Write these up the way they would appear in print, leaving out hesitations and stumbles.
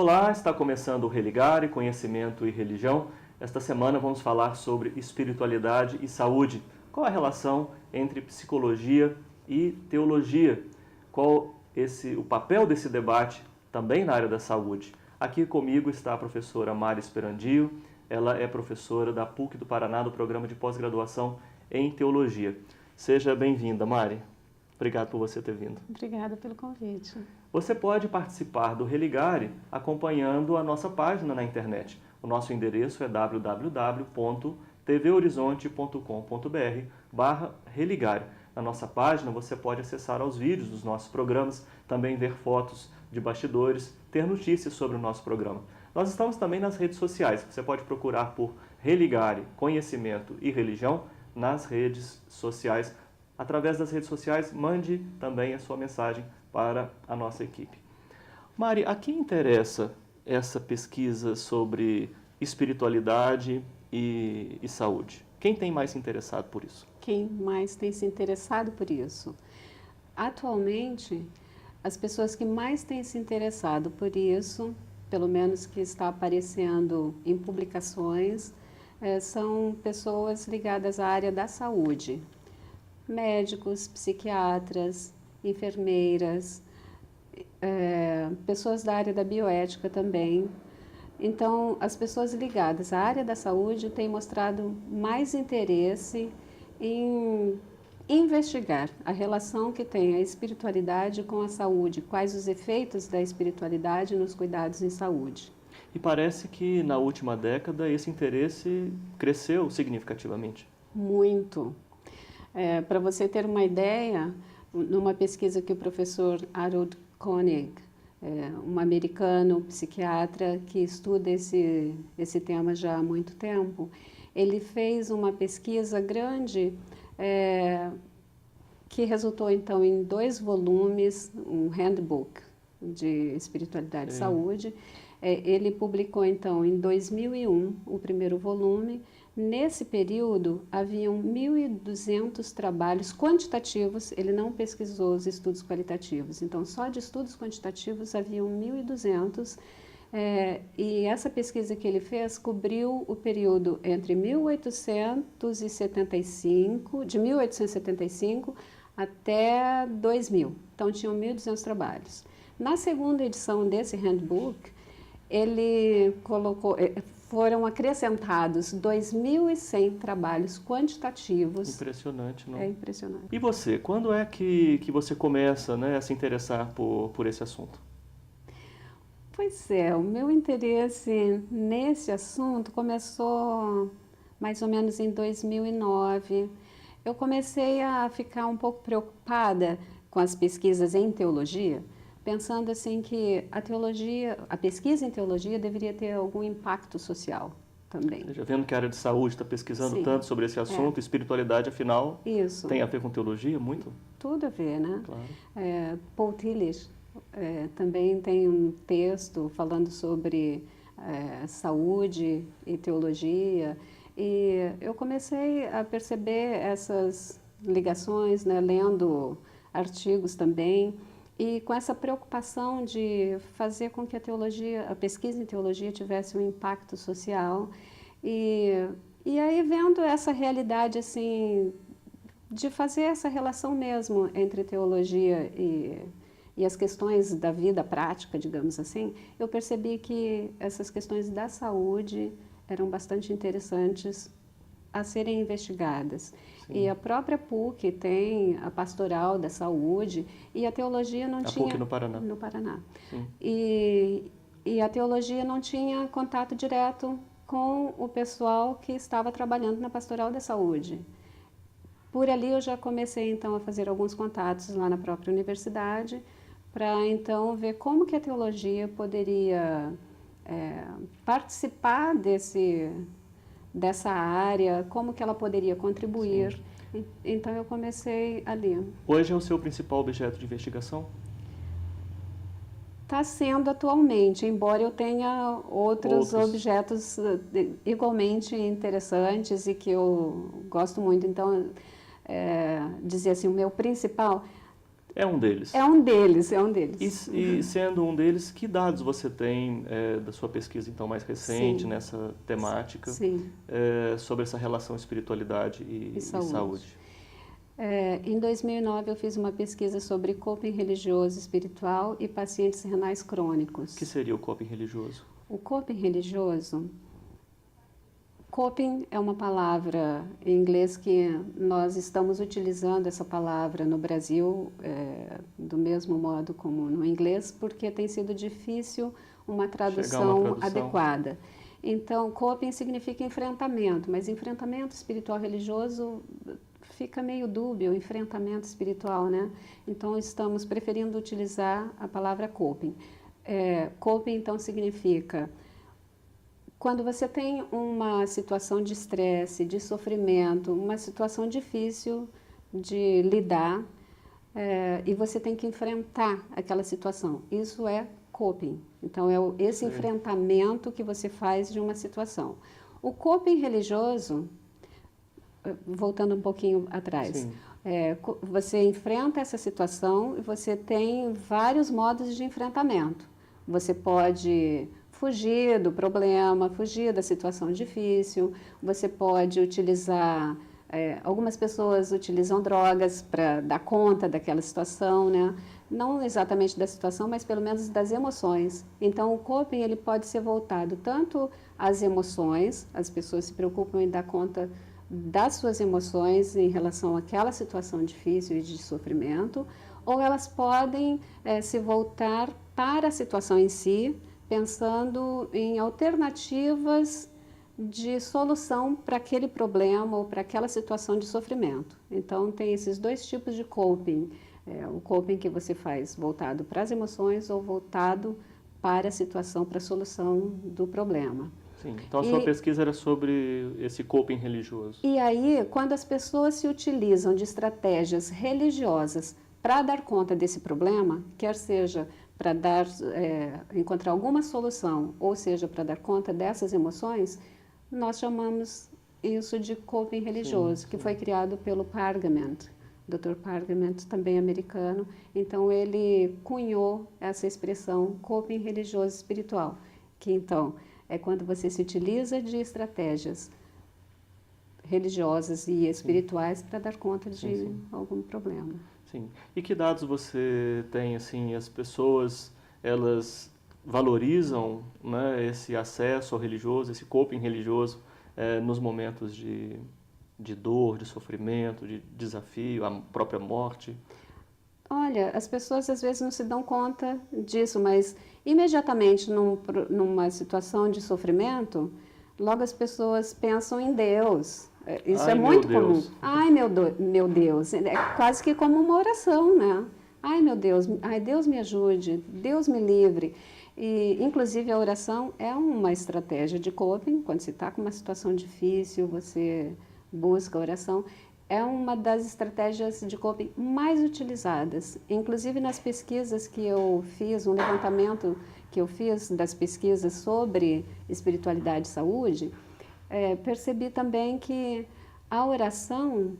Olá, está começando o Religare, Conhecimento e Religião. Esta semana vamos falar sobre espiritualidade e saúde. Qual a relação entre psicologia e teologia? Qual o papel desse debate também na área da saúde? Aqui comigo está a professora Mari Sperandio. Ela é professora da PUC do Paraná, do programa de pós-graduação em Teologia. Seja bem-vinda, Mari. Obrigado por você ter vindo. Obrigada pelo convite. Você pode participar do Religare acompanhando a nossa página na internet. O nosso endereço é www.tvhorizonte.com.br/religare. Na nossa página você pode acessar aos vídeos dos nossos programas, também ver fotos de bastidores, ter notícias sobre o nosso programa. Nós estamos também nas redes sociais. Você pode procurar por Religare, Conhecimento e Religião nas redes sociais. Através das redes sociais, mande também a sua mensagem para a nossa equipe. Mari, a quem interessa essa pesquisa sobre espiritualidade e saúde? Quem tem mais se interessado por isso? Quem mais tem se interessado por isso? Atualmente, as pessoas que mais têm se interessado por isso, pelo menos que está aparecendo em publicações, são pessoas ligadas à área da saúde. Médicos, psiquiatras, enfermeiras, pessoas da área da bioética também. Então, as pessoas ligadas à área da saúde têm mostrado mais interesse em investigar a relação que tem a espiritualidade com a saúde, quais os efeitos da espiritualidade nos cuidados em saúde. E parece que na última década esse interesse cresceu significativamente. Muito. Para você ter uma ideia, numa pesquisa que o professor Harold Koenig, um americano psiquiatra que estuda esse tema já há muito tempo, ele fez uma pesquisa grande que resultou então em 2 volumes, um handbook de espiritualidade e saúde. Ele publicou então em 2001 o primeiro volume. Nesse período, haviam 1.200 trabalhos quantitativos, ele não pesquisou os estudos qualitativos, então só de estudos quantitativos haviam 1.200, e essa pesquisa que ele fez cobriu o período entre 1875 até 2000, então tinham 1.200 trabalhos. Na segunda edição desse handbook, ele colocou... foram acrescentados 2.100 trabalhos quantitativos. Impressionante, não? É impressionante. E você, quando é que você começa, né, a se interessar por esse assunto? Pois é, o meu interesse nesse assunto começou mais ou menos em 2009. Eu comecei a ficar um pouco preocupada com as pesquisas em teologia, pensando assim que a pesquisa em teologia deveria ter algum impacto social também. Já vendo que a área de saúde está pesquisando tanto sobre esse assunto, espiritualidade, afinal, Isso. Tem a ver com teologia muito? Tudo a ver, né? Claro. Paul Tillich também tem um texto falando sobre saúde e teologia, e eu comecei a perceber essas ligações, né, lendo artigos também, e com essa preocupação de fazer com que a pesquisa em teologia tivesse um impacto social, e aí vendo essa realidade assim, de fazer essa relação mesmo entre teologia e as questões da vida prática, digamos assim, eu percebi que essas questões da saúde eram bastante interessantes a serem investigadas. Sim. E a própria PUC tem a pastoral da saúde, e a teologia não tinha... A PUC no Paraná. No Paraná. Sim. E a teologia não tinha contato direto com o pessoal que estava trabalhando na pastoral da saúde. Por ali eu já comecei então a fazer alguns contatos lá na própria universidade, para então ver como que a teologia poderia participar dessa área, como que ela poderia contribuir. Sim. Então eu comecei ali. Hoje é o seu principal objeto de investigação? Está sendo atualmente, embora eu tenha outros objetos igualmente interessantes e que eu gosto muito. Então, dizer assim, o meu principal... É um deles. É um deles, é um deles. E sendo um deles, que dados você tem da sua pesquisa então mais recente Sim. nessa temática Sim. Sobre essa relação espiritualidade e saúde? Em 2009 eu fiz uma pesquisa sobre coping religioso espiritual e pacientes renais crônicos. O que seria o coping religioso? O coping religioso, coping é uma palavra em inglês que nós estamos utilizando essa palavra no Brasil do mesmo modo como no inglês, porque tem sido difícil uma tradução adequada. Então, coping significa enfrentamento, mas enfrentamento espiritual religioso fica meio dúbio, enfrentamento espiritual, né? Então, estamos preferindo utilizar a palavra coping. Coping, então, significa quando você tem uma situação de estresse, de sofrimento, uma situação difícil de lidar, e você tem que enfrentar aquela situação. Isso é coping. Então, é esse enfrentamento que você faz de uma situação. O coping religioso, voltando um pouquinho atrás, você enfrenta essa situação e você tem vários modos de enfrentamento. Você pode fugir do problema, fugir da situação difícil, você pode utilizar, algumas pessoas utilizam drogas para dar conta daquela situação, né? Não exatamente da situação, mas pelo menos das emoções. Então, o coping ele pode ser voltado tanto às emoções, as pessoas se preocupam em dar conta das suas emoções em relação àquela situação difícil e de sofrimento, ou elas podem se voltar para a situação em si, pensando em alternativas de solução para aquele problema ou para aquela situação de sofrimento. Então, tem esses dois tipos de coping. O coping que você faz voltado para as emoções ou voltado para a situação, para a solução do problema. Sim, então a sua pesquisa era sobre esse coping religioso. E aí, quando as pessoas se utilizam de estratégias religiosas para dar conta desse problema, quer seja para encontrar alguma solução, ou seja, para dar conta dessas emoções, nós chamamos isso de coping religioso, que foi criado pelo Pargament, Dr. Pargament, também americano. Então, ele cunhou essa expressão coping religioso espiritual, que então é quando você se utiliza de estratégias religiosas e espirituais para dar conta de algum problema. Sim. E que dados você tem, assim, as pessoas, elas valorizam, né, esse acesso ao religioso, esse coping religioso, nos momentos de dor, de sofrimento, de desafio, a própria morte? Olha, as pessoas às vezes não se dão conta disso, mas imediatamente numa situação de sofrimento, logo as pessoas pensam em Deus. Isso é muito comum. Ai, meu Deus. É quase que como uma oração, né? Ai, meu Deus. Ai, Deus me ajude. Deus me livre. E, inclusive, a oração é uma estratégia de coping. Quando você está com uma situação difícil, você busca a oração. É uma das estratégias de coping mais utilizadas. Inclusive, nas pesquisas que eu fiz, um levantamento que eu fiz das pesquisas sobre espiritualidade e saúde, percebi também que a oração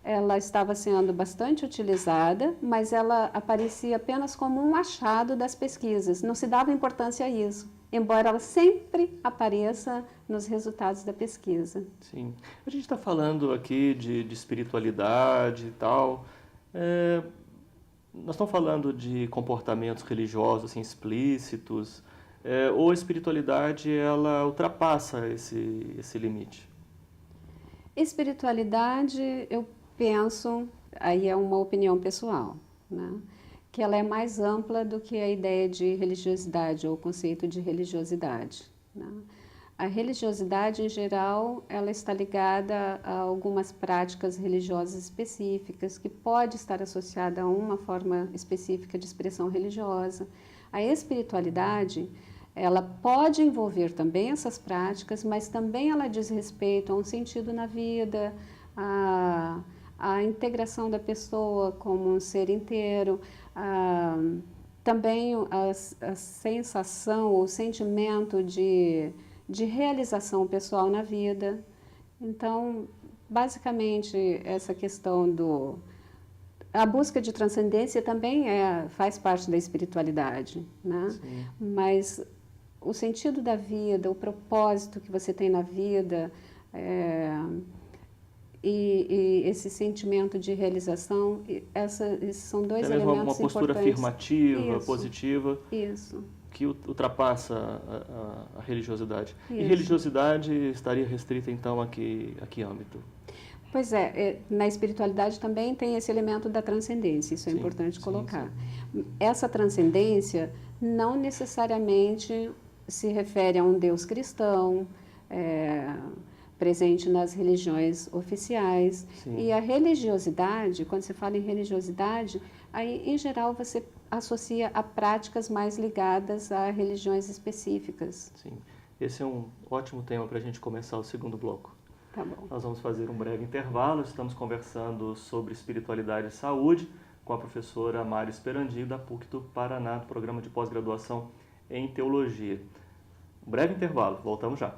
ela estava sendo bastante utilizada, mas ela aparecia apenas como um achado das pesquisas, não se dava importância a isso, embora ela sempre apareça nos resultados da pesquisa. Sim. A gente está falando aqui de espiritualidade e tal, nós estamos falando de comportamentos religiosos assim, explícitos, ou a espiritualidade ela ultrapassa esse limite? Espiritualidade, eu penso, aí é uma opinião pessoal, né? Que ela é mais ampla do que a ideia de religiosidade ou o conceito de religiosidade, né? A religiosidade, em geral, ela está ligada a algumas práticas religiosas específicas, que pode estar associada a uma forma específica de expressão religiosa. A espiritualidade, ela pode envolver também essas práticas, mas também ela diz respeito a um sentido na vida, a integração da pessoa como um ser inteiro, também a sensação, o sentimento de realização pessoal na vida. Então, basicamente, essa questão A busca de transcendência também faz parte da espiritualidade, né? Sim. Mas o sentido da vida, o propósito que você tem na vida, e esse sentimento de realização, esses são dois Até mesmo elementos uma postura importantes. afirmativa, Isso, positiva, isso. que ultrapassa a religiosidade. E Isso. religiosidade estaria restrita, então, a que âmbito? Pois na espiritualidade também tem esse elemento da transcendência, isso é Sim, importante sim, colocar. sim. Essa transcendência não necessariamente se refere a um Deus cristão, presente nas religiões oficiais. Sim. E a religiosidade, quando você fala em religiosidade, aí em geral você associa a práticas mais ligadas a religiões específicas. Sim. Esse é um ótimo tema para a gente começar o segundo bloco. Tá bom. Nós vamos fazer um breve intervalo. Estamos conversando sobre espiritualidade e saúde com a professora Mário Esperandio, da PUC do Paraná, do programa de pós-graduação em Teologia. Um breve intervalo, voltamos já.